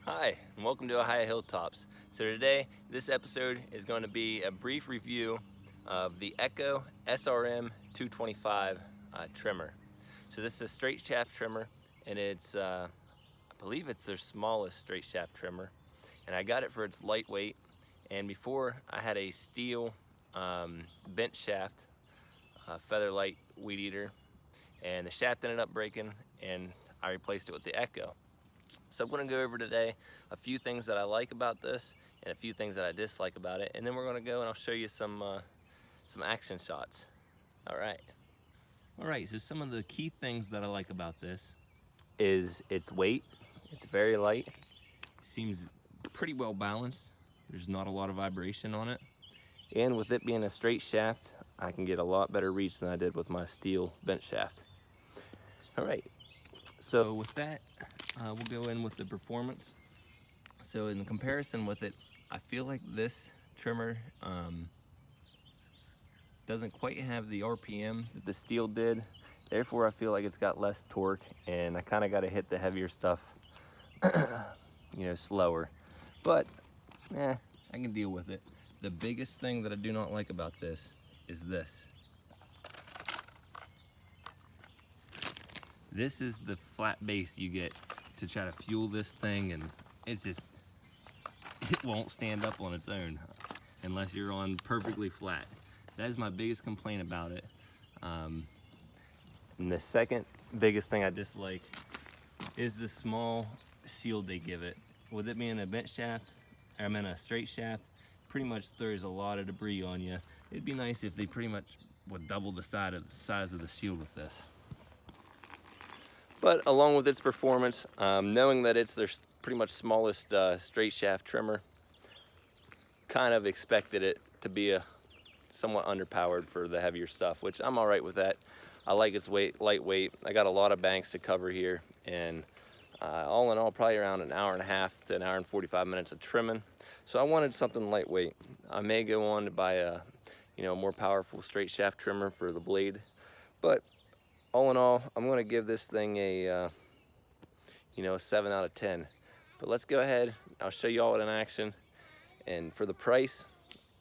Hi, and welcome to Ohio Hilltops. So today, this episode is going to be a brief review of the ECHO SRM225 trimmer. So this is a straight shaft trimmer, and it's, I believe it's their smallest straight shaft trimmer. And I got it for its lightweight. And before, I had a steel bent shaft, feather light weed eater, and the shaft ended up breaking, and I replaced it with the ECHO. So I'm going to go over today a few things that I like about this and a few things that I dislike about it, and then we're going to go and I'll show you some action shots. All right, so some of the key things that I like about this is its weight. It's very light. It seems pretty well balanced. There's not a lot of vibration on it. And with it being a straight shaft, I can get a lot better reach than I did with my steel bent shaft. All right, so with that, we'll go in with the performance. So in comparison with it, I feel like this trimmer doesn't quite have the RPM that the steel did. Therefore, I feel like it's got less torque, and I kind of got to hit the heavier stuff, slower. But, I can deal with it. The biggest thing that I do not like about this is this. This is the flat base you get to try to fuel this thing, and it's just, it won't stand up on its own unless you're on perfectly flat. That is my biggest complaint about it. And the second biggest thing I dislike is the small shield they give it. With it being a bent shaft, a straight shaft, pretty much throws a lot of debris on you. It'd be nice if they pretty much would double the size of the shield with this. But along with its performance, knowing that it's their pretty much smallest straight shaft trimmer, kind of expected it to be somewhat underpowered for the heavier stuff, which I'm all right with that. I like its lightweight. I got a lot of banks to cover here, and all in all, probably around an hour and a half to an hour and 45 minutes of trimming. So I wanted something lightweight. I may go on to buy a more powerful straight shaft trimmer for the blade, but all in all, I'm going to give this thing a 7 out of 10. But let's go ahead. I'll show you all it in action. And for the price,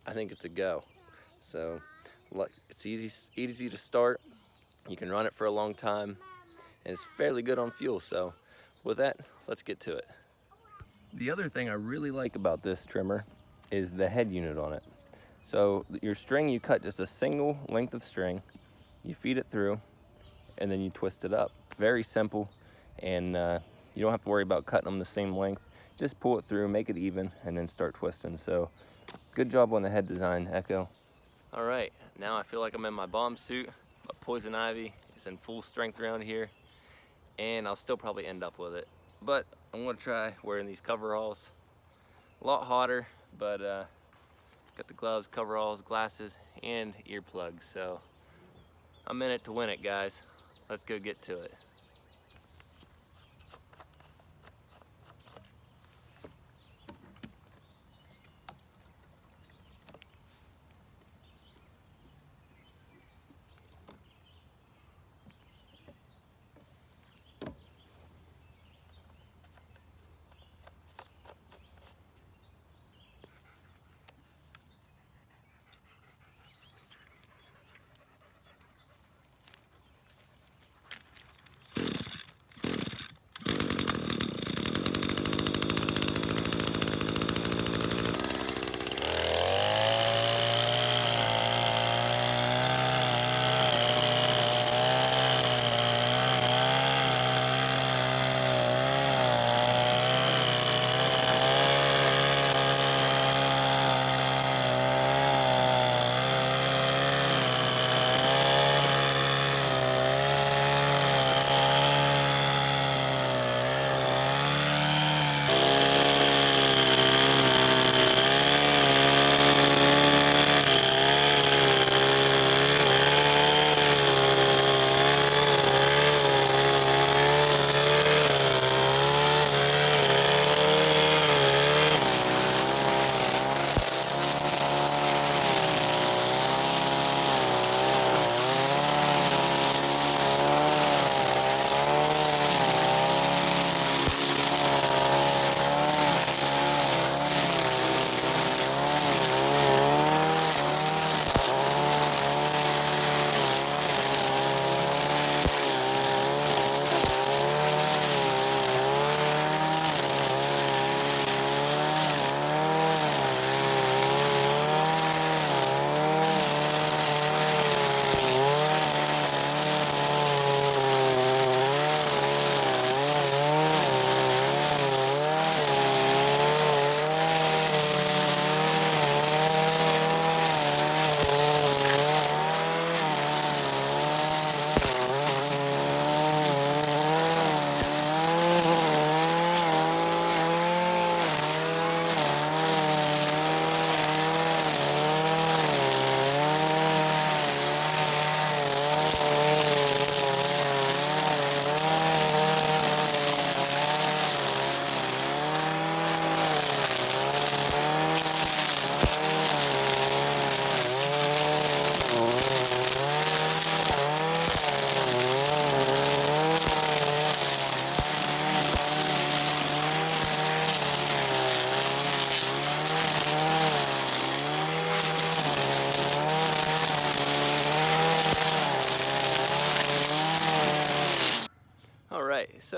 I think it's a go. So it's easy to start. You can run it for a long time, and it's fairly good on fuel. So with that, let's get to it. The other thing I really like about this trimmer is the head unit on it. So your string, you cut just a single length of string, you feed it through, and then you twist it up. Very simple, and you don't have to worry about cutting them the same length. Just pull it through, make it even, and then start twisting. So good job on the head design, ECHO. All right, now I feel like I'm in my bomb suit, but poison ivy is in full strength around here, and I'll still probably end up with it. But I'm gonna try wearing these coveralls. A lot hotter, but got the gloves, coveralls, glasses, and earplugs. So I'm in it to win it, guys. Let's go get to it.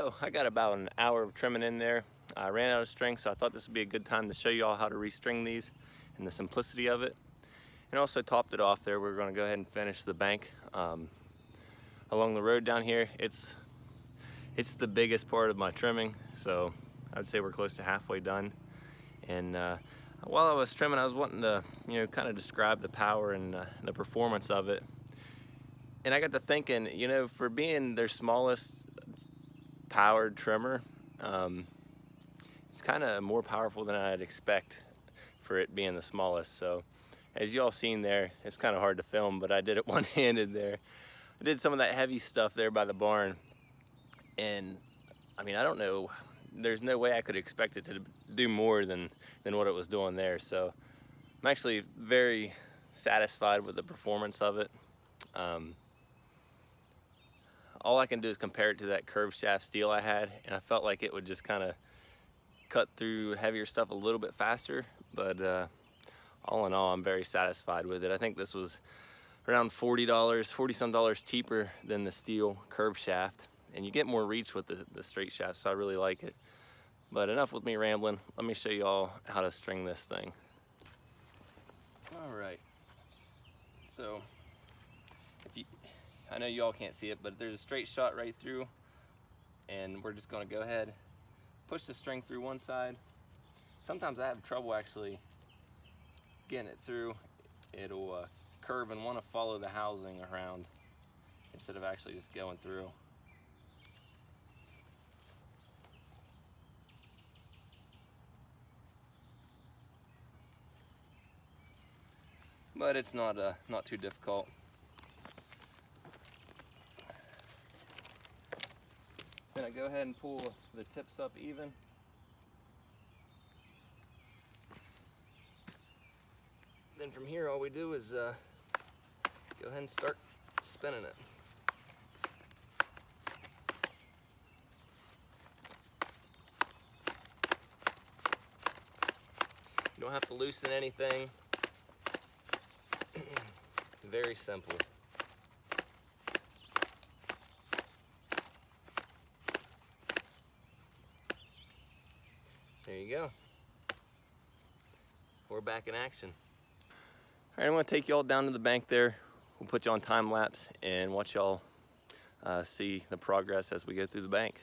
So I got about an hour of trimming in there. I ran out of string, so I thought this would be a good time to show you all how to restring these and the simplicity of it. And also topped it off there. We're going to go ahead and finish the bank along the road down here. It's the biggest part of my trimming, so I would say we're close to halfway done. And while I was trimming, I was wanting to, kind of describe the power and the performance of it. And I got to thinking, for being their smallest powered trimmer, it's kind of more powerful than I'd expect for it being the smallest. So as you all seen there, it's kind of hard to film, but I did it one-handed there. I did some of that heavy stuff there by the barn, and I mean, I don't know, there's no way I could expect it to do more than what it was doing there. So I'm actually very satisfied with the performance of it. All I can do is compare it to that curved shaft steel I had, and I felt like it would just kind of cut through heavier stuff a little bit faster, but all in all, I'm very satisfied with it. I think this was around $40 some cheaper than the steel curved shaft, and you get more reach with the straight shaft, so I really like it. But enough with me rambling. Let me show you all how to string this thing. All right, so I know you all can't see it, but there's a straight shot right through, and we're just going to go ahead, push the string through one side. Sometimes I have trouble actually getting it through. It'll curve and want to follow the housing around instead of actually just going through. But it's not too difficult. Then I go ahead and pull the tips up even. Then from here, all we do is go ahead and start spinning it. You don't have to loosen anything. Very simple. There you go. We're back in action. All right, I'm gonna take y'all down to the bank there. We'll put you on time lapse and watch y'all see the progress as we go through the bank.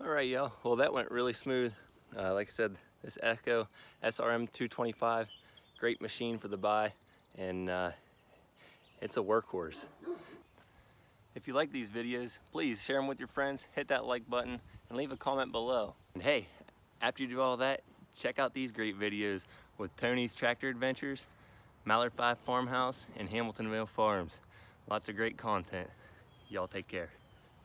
All right, y'all. Well, that went really smooth. Like I said, this ECHO SRM225, great machine for the buy, and it's a workhorse. If you like these videos, please share them with your friends, hit that like button, and leave a comment below. And hey, after you do all that, check out these great videos with Tony's Tractor Adventures, Mallard 5 Farmhouse, and Hamiltonville Farms. Lots of great content. Y'all take care.